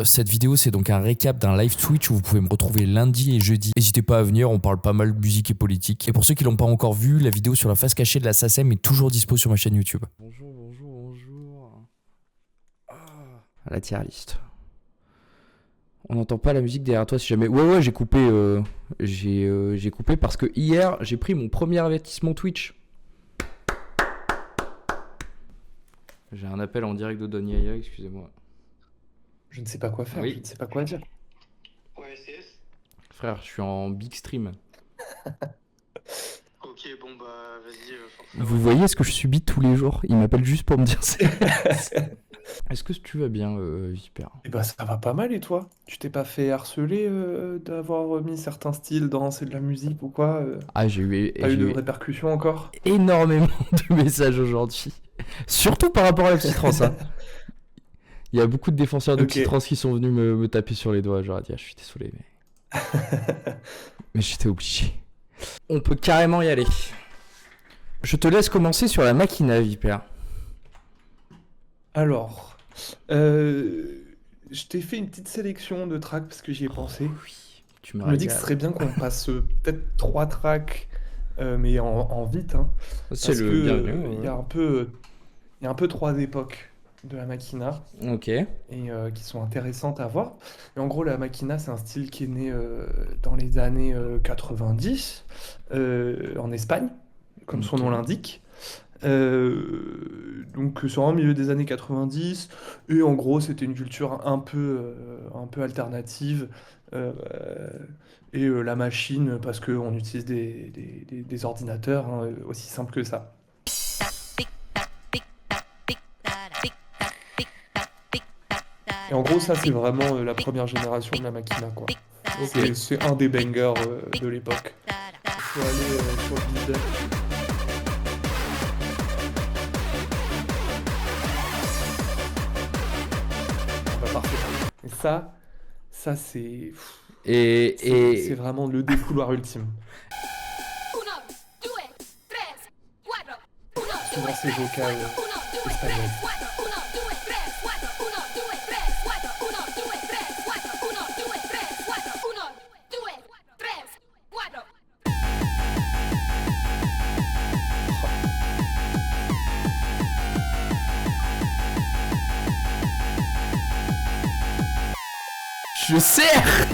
Cette vidéo, c'est donc un récap d'un live Twitch où vous pouvez me retrouver lundi et jeudi. N'hésitez pas à venir, on parle pas mal de musique et politique. Et pour ceux qui l'ont pas encore vu, la vidéo sur la face cachée de la SACEM est toujours dispo sur ma chaîne YouTube. Bonjour. La tier list. On n'entend pas la musique derrière toi si jamais. Ouais, j'ai coupé. J'ai coupé parce que hier, j'ai pris mon premier avertissement Twitch. J'ai un appel en direct de Don Yaya, excusez-moi. Je ne sais pas quoi faire, Oui. je ne sais pas quoi dire. Ouais, CS. Frère, je suis en big stream. Ok, bon bah vas-y. Vous voyez ce que je subis tous les jours? Il m'appelle juste pour me dire ça. Est-ce que tu vas bien, Viper? Eh ben ça va pas mal et toi? Tu t'es pas fait harceler d'avoir mis certains styles dans C'est de la musique ou quoi Ah, j'ai eu Pas eu de répercussions encore? énormément de messages aujourd'hui. Surtout par rapport à la petite trans. Il y a beaucoup de défenseurs de Ok. petite trans qui sont venus me taper sur les doigts. J'aurais dit, je suis désolé, mais j'étais obligé. On peut carrément y aller. Je te laisse commencer sur la Machina, Viper. Alors, je t'ai fait une petite sélection de tracks parce que j'y ai pensé. Oui, tu me Je me dis que ce régales. serait bien qu'on passe peut-être 3 tracks, mais en vite, hein, C'est parce le que bienvenu. il y a un peu 3 époques de la Machina. Ok. Et qui sont intéressantes à voir. Et en gros, la Machina, c'est un style qui est né dans les années 90 en Espagne, comme son Ok. nom l'indique. Donc, c'est en milieu des années 90. Et en gros, c'était une culture un peu alternative. euh, et la machine, parce qu'on utilise des ordinateurs, hein, aussi simple que ça. Et en gros, ça, c'est vraiment la première génération de la Machina, quoi. C'est un des bangers de l'époque. Faut aller sur le build. Bah, parfait. Et ça c'est c'est Et vraiment le défouloir ultime. Souvent, c'est vocal espagnol. je serre.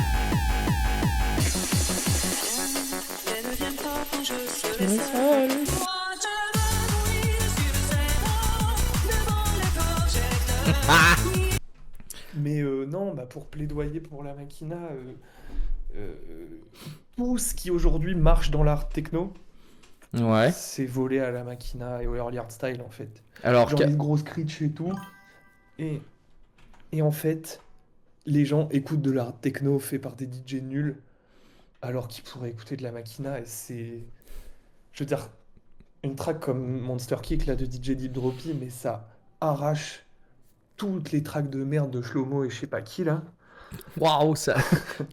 Mais non, bah, pour plaidoyer pour la Machina, euh, tout ce qui aujourd'hui marche dans l'art techno, Ouais. c'est volé à la Machina et au early hardstyle en fait. Alors, Genre les gros screech et tout. Et, et en fait, les gens écoutent de l'art techno fait par des DJ nuls, alors qu'ils pourraient écouter de la Machina. Et c'est. Je veux dire, une track comme Monster Kick là, de DJ Deep Droppy, mais ça arrache toutes les tracks de merde de Shlomo et je sais pas qui là. waouh, ça.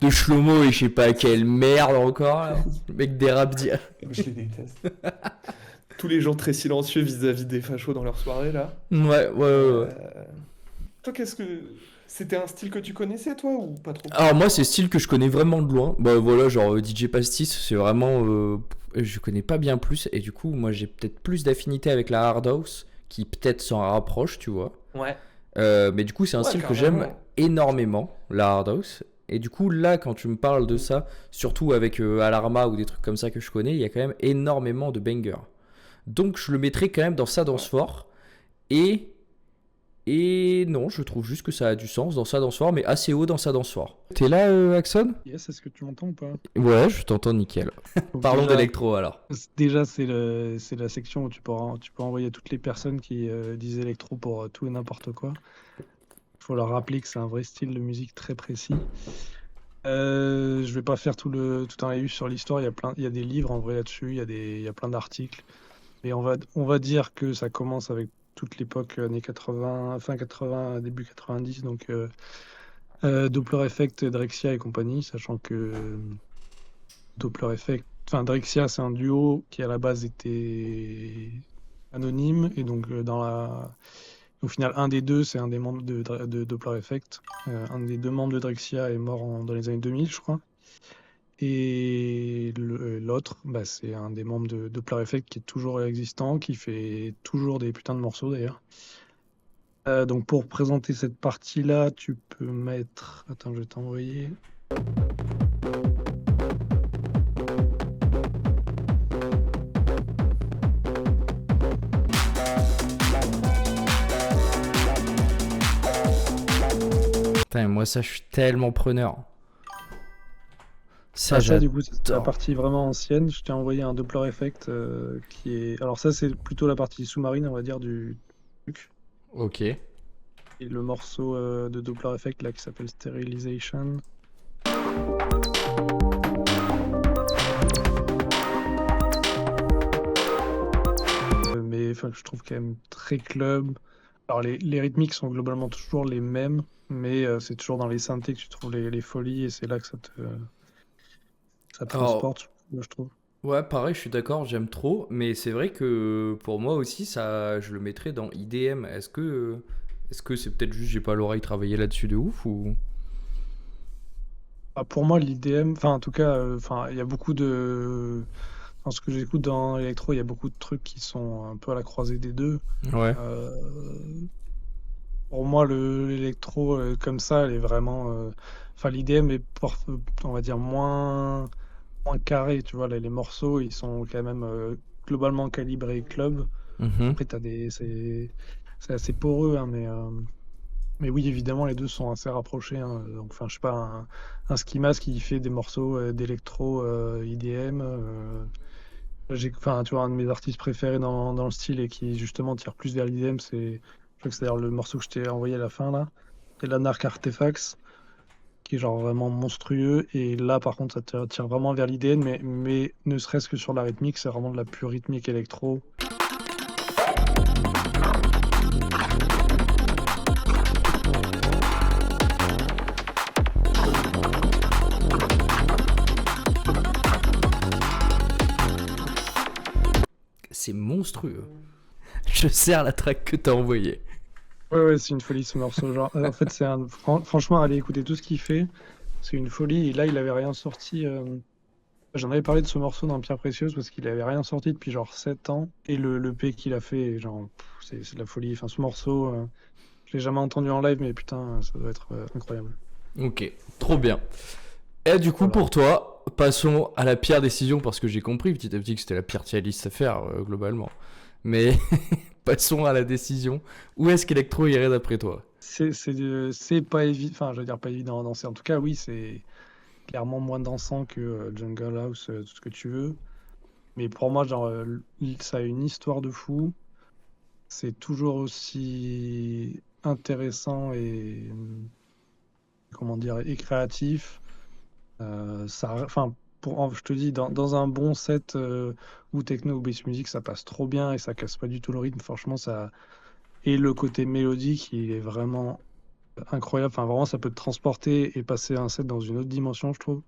De Shlomo et je sais pas quelle merde encore. Là. Le mec dérape dire. Je les déteste. Tous les gens très silencieux vis-à-vis des fachos dans leur soirée là. Ouais. Euh, Toi, qu'est-ce que. C'était un style que tu connaissais toi ou pas trop? Alors moi c'est style que je connais vraiment de loin. Bah voilà, genre DJ Pastis, c'est vraiment je connais pas bien plus et du coup moi j'ai peut-être plus d'affinité avec la hard house qui peut-être s'en rapproche, tu vois. Ouais. Mais du coup c'est un Ouais, style que j'aime carrément. énormément, la hard house. Et du coup là quand tu me parles de ça, surtout avec Alarma ou des trucs comme ça que je connais, il y a quand même énormément de bangers. Donc je le mettrai quand même dans sa danse fort. Et non, je trouve juste que ça a du sens dans sa danse fort, mais assez haut dans sa danse fort. T'es là, Axon? Yes, est-ce que tu m'entends ou pas? Ouais, je t'entends nickel. Donc Parlons déjà, d'électro alors. déjà c'est la section où tu peux envoyer toutes les personnes qui disent électro pour tout et n'importe quoi. Il faut leur rappeler que c'est un vrai style de musique très précis. Je vais pas faire tout un review sur l'histoire. Il y a des livres en vrai là-dessus. Il y a plein d'articles. Mais on va dire que ça commence avec toute l'époque années 80, fin 80, début 90. Donc Doppler Effect, Drexciya et compagnie, sachant que Doppler Effect, enfin Drexciya, c'est un duo qui à la base était anonyme et donc Au final, un des deux, c'est un des membres de Doppler Effect. Un des deux membres de Drexciya est mort dans les années 2000, je crois. Et l'autre, bah, c'est un des membres de Doppler Effect qui est toujours existant, qui fait toujours des putains de morceaux d'ailleurs. Donc pour présenter cette partie-là, tu peux mettre... Attends, je vais t'envoyer. Putain, moi ça, je suis tellement preneur. Ça, Ça, du coup, c'est la j'adore. partie vraiment ancienne. Je t'ai envoyé un Doppler Effect qui est... Alors ça, c'est plutôt la partie sous-marine, on va dire, du truc. Ok. Et le morceau de Doppler Effect là qui s'appelle Sterilization. Mais enfin, je trouve quand même très club. Alors les rythmiques sont globalement toujours les mêmes, mais c'est toujours dans les synthés que tu trouves les folies et c'est là que ça Alors, transporte, moi, je trouve. ouais, pareil, je suis d'accord, j'aime trop, mais c'est vrai que pour moi aussi, ça, je le mettrais dans IDM. Est-ce que c'est peut-être juste j'ai pas l'oreille travailler là-dessus de ouf ou... Ah, pour moi, l'IDM, enfin en tout cas, il y a beaucoup de... Dans ce que j'écoute dans l'électro, il y a beaucoup de trucs qui sont un peu à la croisée des deux. Ouais. Euh, Pour moi, l'électro comme ça, elle est vraiment. Enfin, l'IDM est, on va dire, moins carré. Tu vois, les morceaux, ils sont quand même globalement calibrés club. Mhm. Après, c'est assez poreux, hein, mais oui, évidemment, les deux sont assez rapprochés. Hein. Donc, enfin, je sais pas, un Ski Mask qui fait des morceaux d'électro IDM. Enfin, tu vois, un de mes artistes préférés dans le style et qui justement tire plus vers l'IDM, je crois que c'est d'ailleurs le morceau que je t'ai envoyé à la fin là, c'est l'Anarch Artifacts, qui est genre vraiment monstrueux. Et là, par contre, ça tire vraiment vers l'IDM, mais ne serait-ce que sur la rythmique, c'est vraiment de la pure rythmique électro. C'est monstrueux. Je sers la track que t'as envoyée. Ouais, c'est une folie ce morceau. Genre, en fait, franchement, allez écouter tout ce qu'il fait. C'est une folie. Et là, il avait rien sorti. J'en avais parlé de ce morceau dans Pierre Précieuse parce qu'il avait rien sorti depuis genre 7 ans. Et le P qu'il a fait, genre, c'est de la folie. Enfin, ce morceau, je l'ai jamais entendu en live, mais putain, ça doit être incroyable. Ok, trop bien. Et du coup, Voilà. pour toi, passons à la pire décision, parce que j'ai compris petit à petit que c'était la pire tier list à faire, globalement. Mais passons à la décision. Où est-ce qu'Electro irait d'après toi? C'est pas évident. Enfin, je veux dire, pas évident à danser. En tout cas, oui, c'est clairement moins dansant que Jungle House, tout ce que tu veux. Mais pour moi, genre, ça a une histoire de fou. C'est toujours aussi intéressant et comment dire et créatif. Enfin, je te dis, dans un bon set ou techno ou bass music, ça passe trop bien et ça casse pas du tout le rythme. Franchement, ça et le côté mélodique, il est vraiment incroyable. Enfin, vraiment, ça peut te transporter et passer un set dans une autre dimension, je trouve.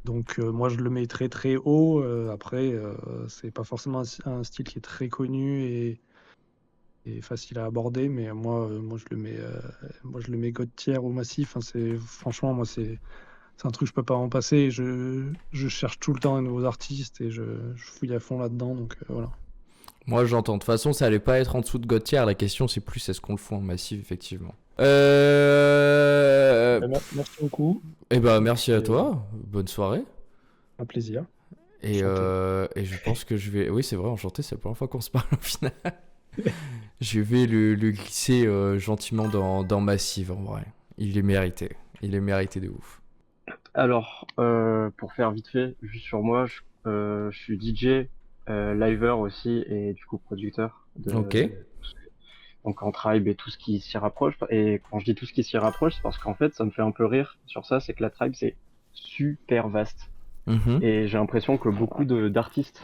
Donc, moi, je le mets très très haut. Après, c'est pas forcément un style qui est très connu et facile à aborder, mais moi je le mets God tier au massif. Hein, franchement, moi, c'est un truc que je peux pas en passer. Et je cherche tout le temps de nouveaux artistes et je fouille à fond là-dedans. Donc, voilà. Moi, j'entends. De toute façon, ça allait pas être en dessous de God tier. La question, c'est plus est-ce qu'on le fout en massif, effectivement. Merci beaucoup. Eh ben, merci à Et, toi. Bonne soirée. un plaisir. Et, Enchanté. et je pense que je vais. Oui, c'est vrai, enchanté, c'est la première fois qu'on se parle au final. Je vais le glisser gentiment dans Massive, en vrai. Il est mérité. Il est mérité de ouf. Alors, pour faire vite fait, juste sur moi, je suis DJ, liver aussi et du coup producteur Ok. donc en tribe et tout ce qui s'y rapproche. Et quand je dis tout ce qui s'y rapproche, c'est parce qu'en fait, ça me fait un peu rire sur ça, c'est que la tribe c'est super vaste Mhm. et j'ai l'impression que beaucoup d'artistes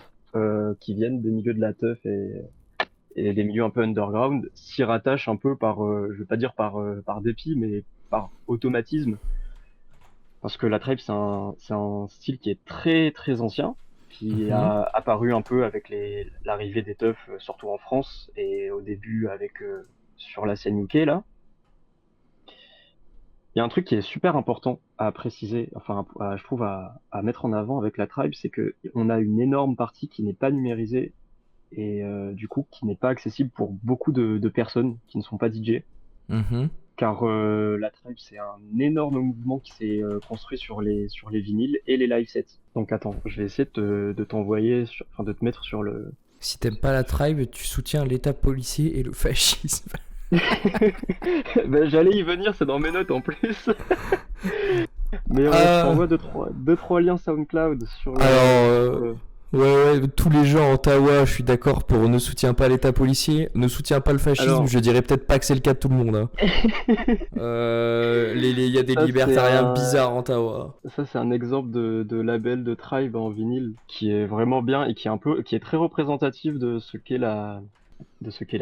qui viennent des milieux de la teuf et des milieux un peu underground s'y rattachent un peu par, je vais pas dire par dépit, mais par automatisme. Parce que la tribe, c'est un style qui est très très ancien, qui Mhm. a apparu un peu avec l'arrivée des teufs, surtout en France, et au début avec sur la scène UK là. Il y a un truc qui est super important à préciser, enfin je trouve à mettre en avant avec la tribe, c'est que on a une énorme partie qui n'est pas numérisée et du coup qui n'est pas accessible pour beaucoup de personnes qui ne sont pas DJ. Mhm. Car la tribe c'est un énorme mouvement qui s'est construit sur les vinyles et les live sets. Donc attends, je vais essayer de t'envoyer, enfin de te mettre sur le. Si t'aimes pas la tribe, tu soutiens l'état policier et le fascisme. Ben, j'allais y venir, c'est dans mes notes en plus. Mais je t'envoie deux, trois liens SoundCloud sur le. Alors, ouais, tous les gens à Ottawa, je suis d'accord pour ne soutient pas l'état policier, ne soutient pas le fascisme, Alors- je dirais peut-être pas que c'est le cas de tout le monde. Hein. Il y a des Ça, c'est libertariens un- bizarres en Ottawa. Ça, c'est un exemple de label de tribe en vinyle qui est vraiment bien et qui est très représentatif de ce qu'est la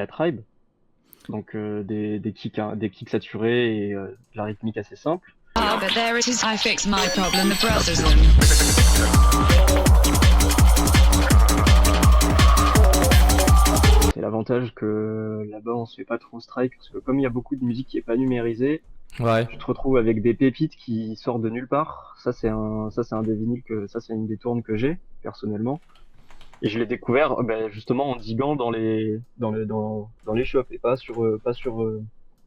tribe. Donc des kicks saturés et de la rythmique assez simple. Ah, but there it is. I fix my problem. The brothers in. C'est l'avantage que là-bas on se fait pas trop strike parce que comme il y a beaucoup de musique qui est pas numérisée, Ouais. tu te retrouves avec des pépites qui sortent de nulle part. Ça c'est un des vinyles c'est une des tournes que j'ai personnellement. Et je l'ai découvert justement en diguant dans les shops et pas sur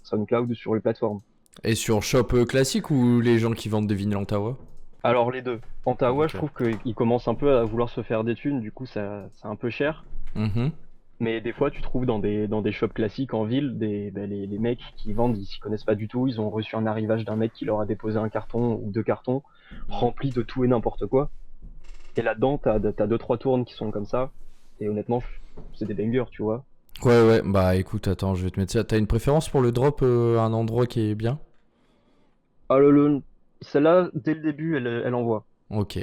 SoundCloud ou sur les plateformes. Et sur Shop classique ou les gens qui vendent des vinyles en Ottawa? Alors les deux. En Ottawa, Ok. je trouve qu'ils commencent un peu à vouloir se faire des thunes, du coup ça c'est un peu cher. Mhm. Mais des fois, tu trouves dans des shops classiques en ville, les mecs qui vendent, ils s'y connaissent pas du tout. Ils ont reçu un arrivage d'un mec qui leur a déposé un carton ou deux cartons remplis de tout et n'importe quoi. Et là-dedans, t'as deux, trois tournes qui sont comme ça. Et honnêtement, c'est des bangers, tu vois. Ouais, bah écoute, attends, je vais te mettre ça. T'as une préférence pour le drop à un endroit qui est bien? Ah, celle-là, dès le début, elle envoie. Ok.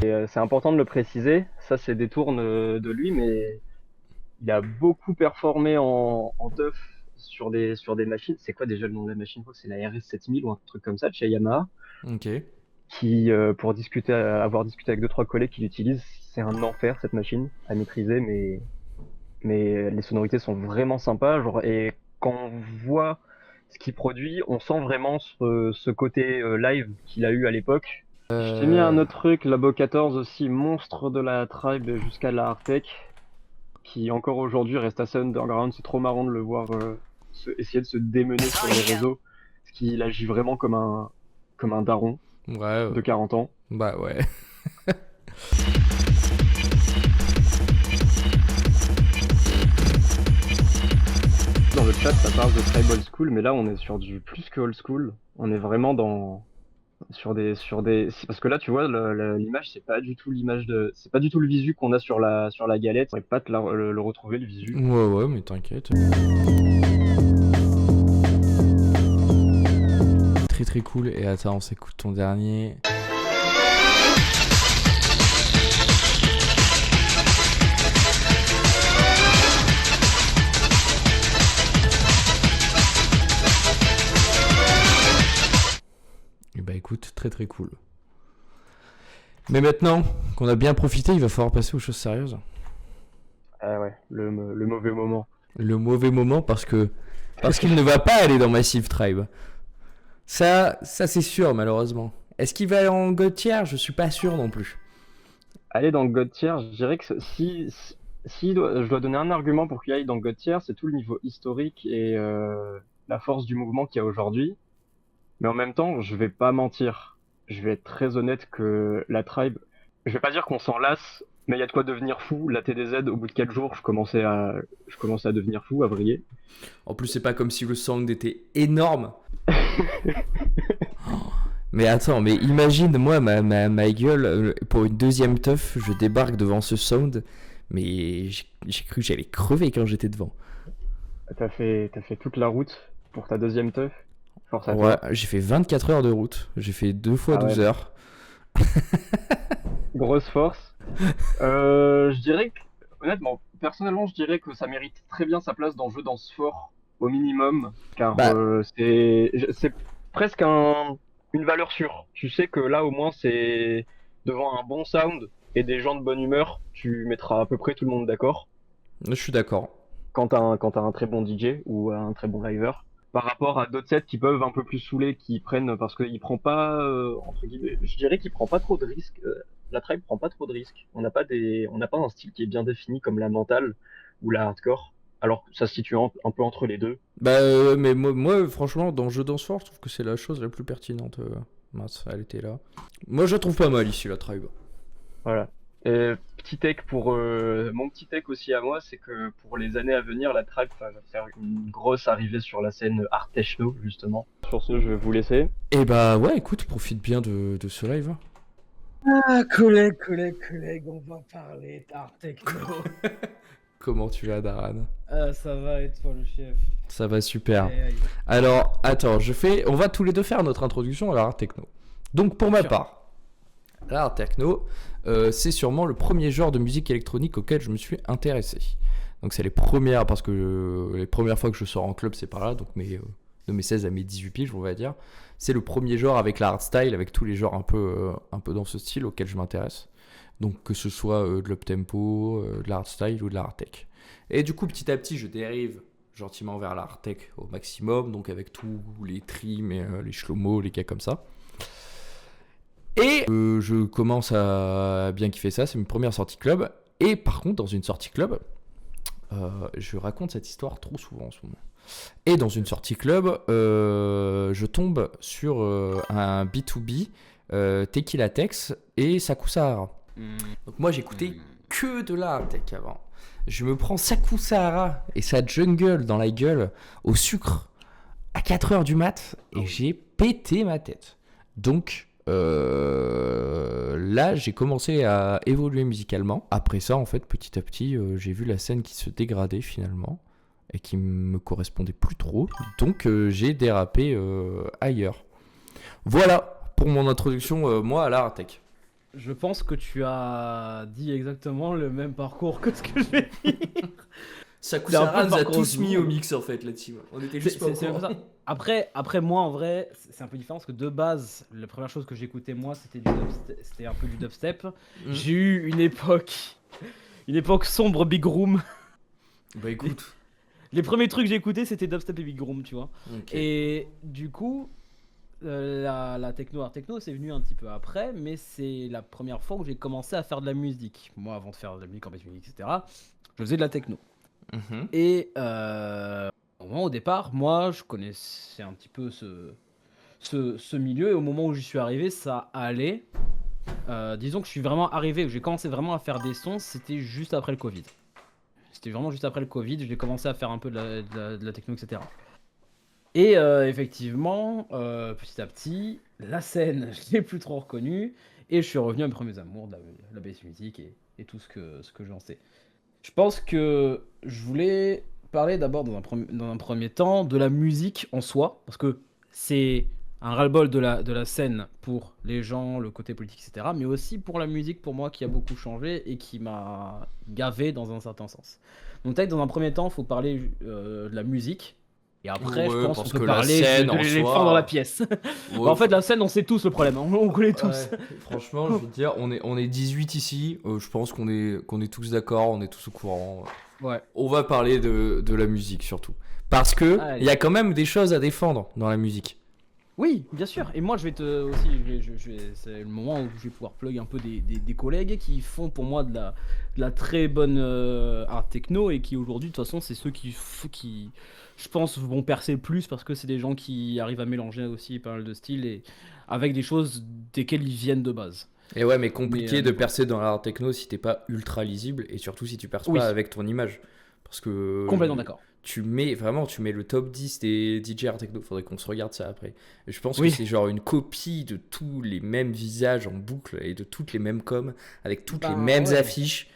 Et c'est important de le préciser. Ça, c'est des tournes de lui, mais il a beaucoup performé en teuf sur des machines. C'est quoi déjà le nom de la machine? Je crois que c'est la RS7000 ou un truc comme ça de chez Yamaha. Ok. Qui, pour avoir discuté avec deux trois collègues qui l'utilisent, c'est un enfer cette machine à maîtriser, mais les sonorités sont vraiment sympas, genre, et quand on voit ce qu'il produit, on sent vraiment ce côté live qu'il a eu à l'époque. Je t'ai mis un autre truc, Labo 14 aussi, monstre de la tribe jusqu'à la hardtech, qui encore aujourd'hui reste assez underground. C'est trop marrant de le voir essayer de se démener sur les réseaux, parce qu'il agit vraiment comme un daron Ouais, de 40 ans. bah ouais. Dans le chat, ça parle de tribe old school, mais là, on est sur du plus que old school. On est vraiment sur des, parce que là, tu vois, l'image, c'est pas du tout c'est pas du tout le visu qu'on a sur la galette. On pourrait pas le retrouver, le visu. Ouais, mais t'inquiète. Très très cool. Et attends, on s'écoute ton dernier. Et bah écoute, très très cool. Mais maintenant qu'on a bien profité, il va falloir passer aux choses sérieuses. Ah ouais, le mauvais moment. Le mauvais moment parce qu'il ne va pas aller dans Massive Tribe. Ça c'est sûr malheureusement. Est-ce qu'il va aller en God Tier? Je suis pas sûr non plus. Aller dans God Tier, je dirais que si je dois donner un argument pour qu'il aille dans God Tier, c'est tout le niveau historique et la force du mouvement qu'il y a aujourd'hui. Mais en même temps, je vais pas mentir. Je vais être très honnête que la tribe, je vais pas dire qu'on s'en lasse, mais il y a de quoi devenir fou. La TDZ, au bout de 4 jours, je commençais à devenir fou, à vriller. En plus, c'est pas comme si le sound était énorme. Mais attends, mais imagine, moi, ma gueule, pour une deuxième teuf, je débarque devant ce sound, mais j'ai cru que j'allais crever quand j'étais devant. T'as fait toute la route pour ta deuxième teuf. Force à Ouais, toi. j'ai fait 24 heures de route. J'ai fait 2 fois Ah ouais. 12 heures. Grosse force. Je dirais que, honnêtement, personnellement, je dirais que ça mérite très bien sa place dans le jeu Danse Fort, au minimum, car Bah. c'est presque un une valeur sûre. Tu sais que là, au moins, c'est devant un bon sound et des gens de bonne humeur, tu mettras à peu près tout le monde d'accord. Je suis d'accord. Quand t'as un très bon DJ ou un très bon liver. Par rapport à d'autres sets qui peuvent un peu plus saouler, qui prennent, parce qu'il prend pas, entre guillemets, je dirais qu'il prend pas trop de risques. La tribe prend pas trop de risques. On n'a pas un style qui est bien défini comme la mentale ou la hardcore. Alors ça se situe un peu entre les deux. Bah, mais moi, franchement, dans Jeu Dance Floor, je trouve que c'est la chose la plus pertinente. Mince, elle était là. Moi, je la trouve pas mal ici, la tribe. Voilà. Et petit tech pour mon petit tech aussi à moi, c'est que pour les années à venir, la tribe va faire une grosse arrivée sur la scène art techno justement. Sur ce, je vais vous laisser. Et bah, ouais, écoute, profite bien de ce live. Hein. Ah, collègue, on va parler d'art techno. Comment tu vas, Daran? Ça va et toi, le chef? Ça va super. Aïe, aïe. Alors, attends, on va tous les deux faire notre introduction à l'art techno. Donc, pour ma Sûr. part, l'art techno, c'est sûrement le premier genre de musique électronique auquel je me suis intéressé. Donc, c'est les premières, parce que les premières fois que je sors en club, c'est par là, donc de mes 16 à mes 18 piges, on va dire. C'est le premier genre avec la hardstyle, avec tous les genres un peu dans ce style auquel je m'intéresse. Donc, que ce soit de l'uptempo, de la hardstyle ou de la hardtech. Et du coup, petit à petit, je dérive gentiment vers la hardtech au maximum, donc avec tous les trims et les shlomo, les cas comme ça. Et je commence à bien kiffer ça, c'est mes premières sorties club. Et par contre, dans une sortie club, je raconte cette histoire trop souvent en ce moment. Et dans une sortie club, je tombe sur un B2B, Tequila Tex et Saku Sahara. Donc moi, j'écoutais que de la hardtech avant. Je me prends Saku Sahara et sa jungle dans la gueule au sucre à 4h du mat et j'ai pété ma tête. Donc là, j'ai commencé à évoluer musicalement. Après ça, en fait, petit à petit, j'ai vu la scène qui se dégradait finalement et qui me correspondait plus trop. Donc j'ai dérapé ailleurs. Voilà pour mon introduction, moi, à la hardtech. Je pense que tu as dit exactement le même parcours que ce que je vais dire. Saku C'est un peu Sahara le nous a parcours tous du mis monde. au mix en fait là-dessus. On était juste pas au C'est courant. ça. Après, moi, en vrai, c'est un peu différent parce que de base, la première chose que j'écoutais, moi, c'était c'était un peu du dubstep. J'ai eu une époque sombre Big Room. Bah écoute. Les premiers trucs que j'ai écoutés, c'était dubstep et Big Room, tu vois. Ok. Et du coup, la techno, art techno, c'est venu un petit peu après, mais c'est la première fois où j'ai commencé à faire de la musique. Moi, avant de faire de la musique en basse musique, etc., je faisais de la techno. Mhm. Et au départ, moi, je connaissais un petit peu ce milieu, et au moment où j'y suis arrivé, ça allait. Disons que je suis vraiment arrivé, où j'ai commencé vraiment à faire des sons, c'était juste après le Covid. C'était vraiment juste après le Covid, j'ai commencé à faire un peu de la techno, etc. Et effectivement, petit à petit, la scène, je l'ai plus trop reconnue, et je suis revenu à mes premiers amours de la bass music et tout ce que j'en sais. Je pense que je voulais parler d'abord dans un premier temps de la musique en soi, parce que c'est un ras-le-bol de la scène pour les gens, le côté politique, etc., mais aussi pour la musique, pour moi, qui a beaucoup changé et qui m'a gavé dans un certain sens. Donc peut-être dans un premier temps, il faut parler de la musique, et après, Ouais, je pense parce qu'on peut que la parler scène de en l'éléphant soi- dans la pièce. Ouais, En fait, la scène, on sait tous le problème, hein, on connaît tous. Ouais, franchement, je veux te dire, on est 18 ici. Je pense qu'on est tous d'accord, on est tous au courant. Ouais. On va parler de la musique surtout. Parce que Allez. il y a quand même des choses à défendre dans la musique. Oui, bien sûr. Et moi, je vais te aussi, c'est le moment où je vais pouvoir plug un peu des collègues qui font pour moi de la très bonne art techno et qui aujourd'hui, de toute façon, c'est ceux qui, je pense, vont percer le plus parce que c'est des gens qui arrivent à mélanger aussi pas mal de styles et avec des choses desquelles ils viennent de base. Et ouais, mais compliqué Mais, de percer dans l'art techno si t'es pas ultra lisible et surtout si tu perces Oui. pas avec ton image. Parce que Complètement d'accord. tu mets le top 10 des DJ art techno. Faudrait qu'on se regarde ça après. Et je pense Oui. que c'est genre une copie de tous les mêmes visages en boucle et de toutes les mêmes coms avec toutes les mêmes ouais. affiches.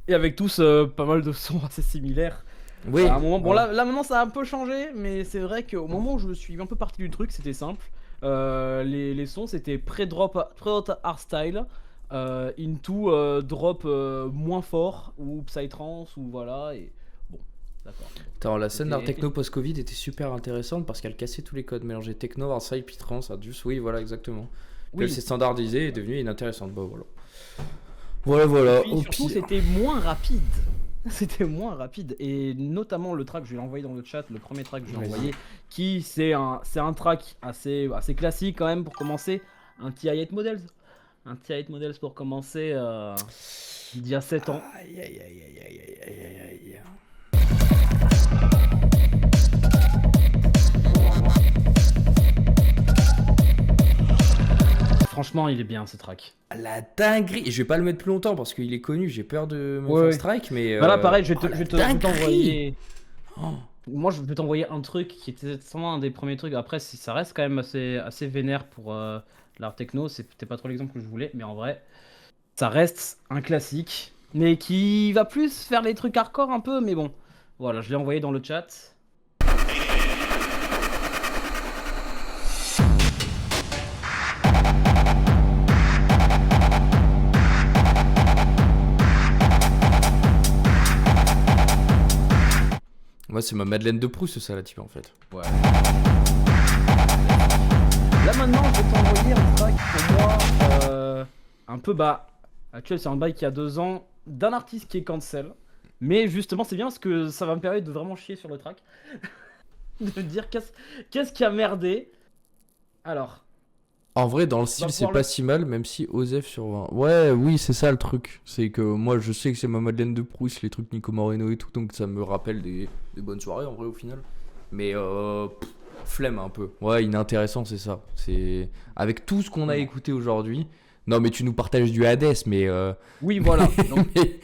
Et avec tous pas mal de sons assez similaires. Oui. À un moment, bon Ouais. là maintenant ça a un peu changé, mais c'est vrai qu'au moment où je suis un peu parti du truc, c'était simple. Les sons c'était pré-drop hardstyle, into drop moins fort ou psytrance ou voilà et bon d'accord. Attends, la scène d'art C'était- techno post-Covid était super intéressante parce qu'elle cassait tous les codes, mélangeait techno, hardstyle, puis trance, Adius, oui, voilà, exactement. Puis elle Oui. s'est standardisée et est devenue inintéressante. Bah voilà. Voilà. Puis Au surtout, pire. c'était moins rapide. C'était moins rapide. Et notamment le track, je vais l'envoyer dans le chat, le premier track que je vais Vas-y. envoyer, qui c'est un track assez classique quand même pour commencer. Un TI-8 Models. Un TI-8 Models pour commencer d'il y a 7 ans. Aïe, aïe, aïe, aïe, aïe, aïe, aïe, aïe. Franchement, il est bien ce track. La dinguerie. Et je vais pas le mettre plus longtemps parce qu'il est connu, j'ai peur de me Ouais, faire ouais. strike, mais. Voilà, pareil, je oh, vais la je vais dinguerie. t'envoyer. Oh. Moi, je vais t'envoyer un truc qui était sûrement un des premiers trucs. Après, ça reste quand même assez vénère pour l'art techno. C'était pas trop l'exemple que je voulais, mais en vrai, ça reste un classique. Mais qui va plus faire les trucs hardcore un peu. Mais bon, voilà, je l'ai envoyé dans le chat. Moi, c'est ma Madeleine de Proust, ça, la type, en fait. Ouais. Là maintenant, je vais t'envoyer un track pour moi un peu actuel, c'est un bail qui a 2 ans d'un artiste qui est cancel. Mais justement, c'est bien parce que ça va me permettre de vraiment chier sur le track. De me dire qu'est-ce qui a merdé. Alors, En vrai, dans le style, va c'est pouvoir pas le- si mal, même si Osef sur 20. Ouais, oui, c'est ça le truc. C'est que moi, je sais que c'est ma Madeleine de Proust, les trucs Nico Moreno et tout, donc ça me rappelle des bonnes soirées, en vrai, au final. Mais, flemme un peu. Ouais, inintéressant, c'est ça. C'est avec tout ce qu'on a écouté aujourd'hui. Non, mais tu nous partages du Hades, mais. oui, voilà. mais-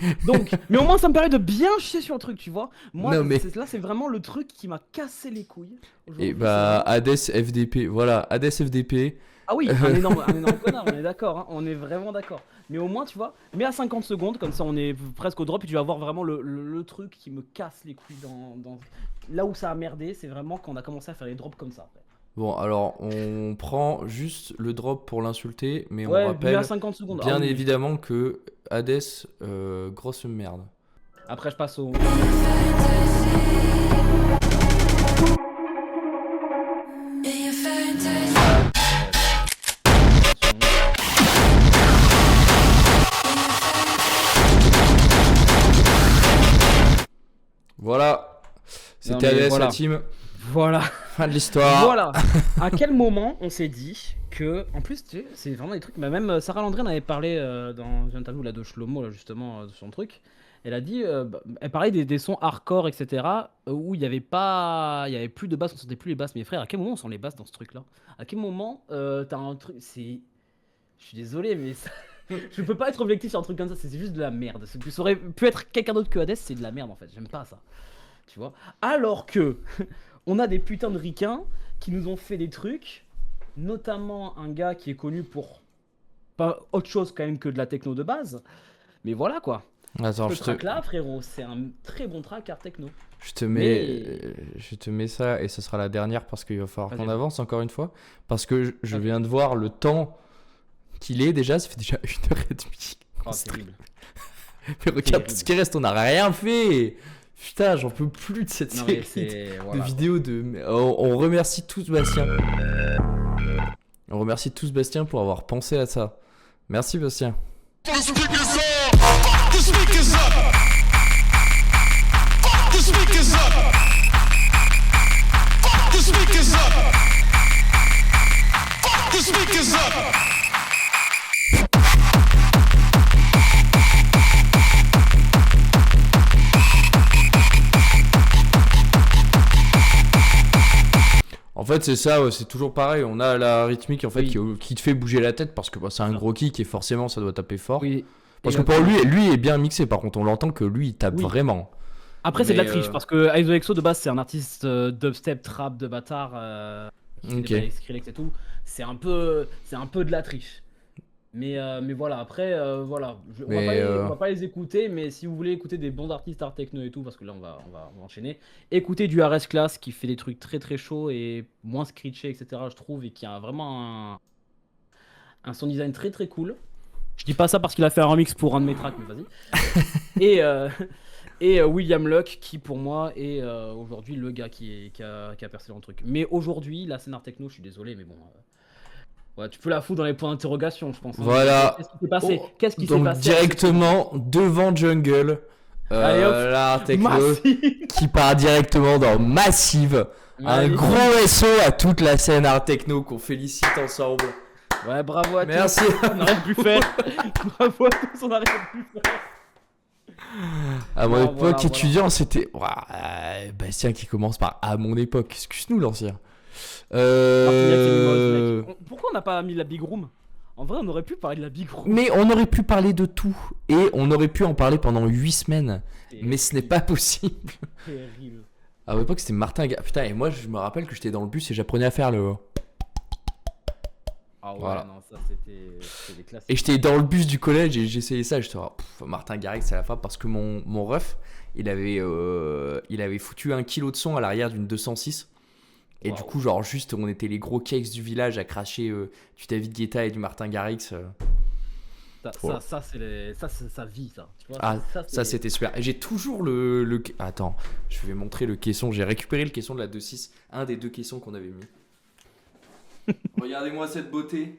Mais au moins, ça me permet de bien chier sur le truc, tu vois. Moi, Non, mais- là, c'est vraiment le truc qui m'a cassé les couilles. Aujourd'hui, Et bah, c'est Hades FDP. Voilà, Hades FDP. Ah oui, un énorme connard, on est d'accord, hein, on est vraiment d'accord. Mais au moins, tu vois, mets à 50 secondes, comme ça on est presque au drop, et tu vas voir vraiment le truc qui me casse les couilles Là où ça a merdé, c'est vraiment quand on a commencé à faire les drops comme ça. Après. Bon, alors, on prend juste le drop pour l'insulter, mais Ouais, on mets rappelle à 50 secondes. bien Ah oui. évidemment que Hades, grosse merde. Après, je passe au... Voilà, c'était Non, mais Hades, voilà. la team. Voilà. Fin de l'histoire. Voilà. À quel moment on s'est dit que, en plus, tu sais, c'est vraiment des trucs. Mais même Sarah Landry en avait parlé dans une interview là, de Shlomo, là, justement, de son truc. Elle a dit, elle parlait des sons hardcore, etc. Où il y avait plus de basses, on sentait plus les basses. Mais frère, à quel moment on sent les basses dans ce truc-là? À quel moment t'as un truc, je suis désolé, mais je peux pas être objectif sur un truc comme ça. C'est juste de la merde. Ça aurait pu être quelqu'un d'autre que Hades, c'est de la merde en fait. J'aime pas ça. Tu vois. Alors que on a des putains de ricains qui nous ont fait des trucs, notamment un gars qui est connu pour pas autre chose quand même que de la techno de base. Mais voilà quoi. Attends, Ce track là, frérot, c'est un très bon track art techno. je te mets, Mais- je te mets ça et ce sera la dernière parce qu'il va falloir Vas-y. qu'on avance encore une fois. Parce que je Ok. viens de voir le temps qu'il est déjà, ça fait déjà 1h30. Oh, terrible. Mais regarde tout ce qui reste, on n'a rien fait. Putain, j'en peux plus de cette Non mais série c'est de voilà. vidéos de. On remercie tous Bastien. On remercie tous Bastien pour avoir pensé à ça. Merci Bastien. En fait, c'est ça, ouais, c'est toujours pareil. On a la rythmique en fait Oui. qui te fait bouger la tête parce que bah, c'est un Ça. gros kick et forcément ça doit taper fort. Oui. Parce Et que pour là- lui est bien mixé. Par contre, on l'entend que lui il tape Oui. vraiment. Après, c'est de la Mais, triche parce que Iso Exo de base, c'est un artiste dubstep trap de bâtard. Qui fait Ok. des bails avec Skrillex et tout. C'est un peu de la triche. Mais voilà, après, voilà. On va Mais, pas on va pas les écouter, mais si vous voulez écouter des bons artistes art techno et tout, parce que là, on va enchaîner. Écoutez du RS Class qui fait des trucs très très chauds et moins screechés, etc. Je trouve, et qui a vraiment un son design très très cool. Je dis pas ça parce qu'il a fait un remix pour un de mes tracks, mais vas-y. Et William Luck, qui pour moi est aujourd'hui le gars qui a percé dans le truc. Mais aujourd'hui, la scène art techno, je suis désolé, mais bon. Ouais, tu peux la foutre dans les points d'interrogation, je pense. Hein. Voilà. Qu'est-ce qui s'est passé Oh, Qu'est-ce qui s'est Donc passé directement devant Jungle, Allez, hop. l'art techno Massive. qui part directement dans Massive. Un Allez. gros SO à toute la scène art techno qu'on félicite ensemble. Ouais, bravo à Merci. tous. On n'a rien pu faire. Bravo à tous, on n'a rien pu faire. À mon Non, époque voilà. étudiant, c'était Bastien qui commence par à mon époque. Excuse-nous l'ancien. Martignac et Mimose, mec. Pourquoi on n'a pas mis la Big Room? En vrai, on aurait pu parler de la Big Room. Mais on aurait pu parler de tout et on aurait pu en parler pendant 8 semaines. Mais ce n'est pas possible. Terrible. À mon époque, c'était Martin. Putain, et moi, je me rappelle que j'étais dans le bus et j'apprenais à faire le. Ah ouais, Voilà. non, ça c'était des classiques. Et j'étais dans le bus du collège et j'essayais ça. J'étais Martin Garrix, c'est à la fin parce que mon ref, il avait foutu 1 kilo de son à l'arrière d'une 206. Et Wow. du coup, genre, juste, on était les gros cakes du village à cracher du David Guetta et du Martin Garrix. Ça, c'est sa vie, ça. Tu vois, Ah, c'est- ça, c'était super. Et j'ai toujours le. Attends, je vais montrer le caisson. J'ai récupéré le caisson de la 2.6. Un des 2 caissons qu'on avait mis. Regardez-moi cette beauté.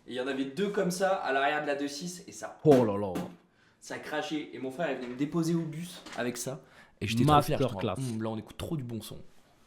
Et il y en avait 2 comme ça à l'arrière de la 2.6. Et ça. Oh là là. Ça crachait. Et mon frère, il venait me déposer au bus avec ça. Et j'étais trop fier. Masterclass. Là, on écoute trop du bon son.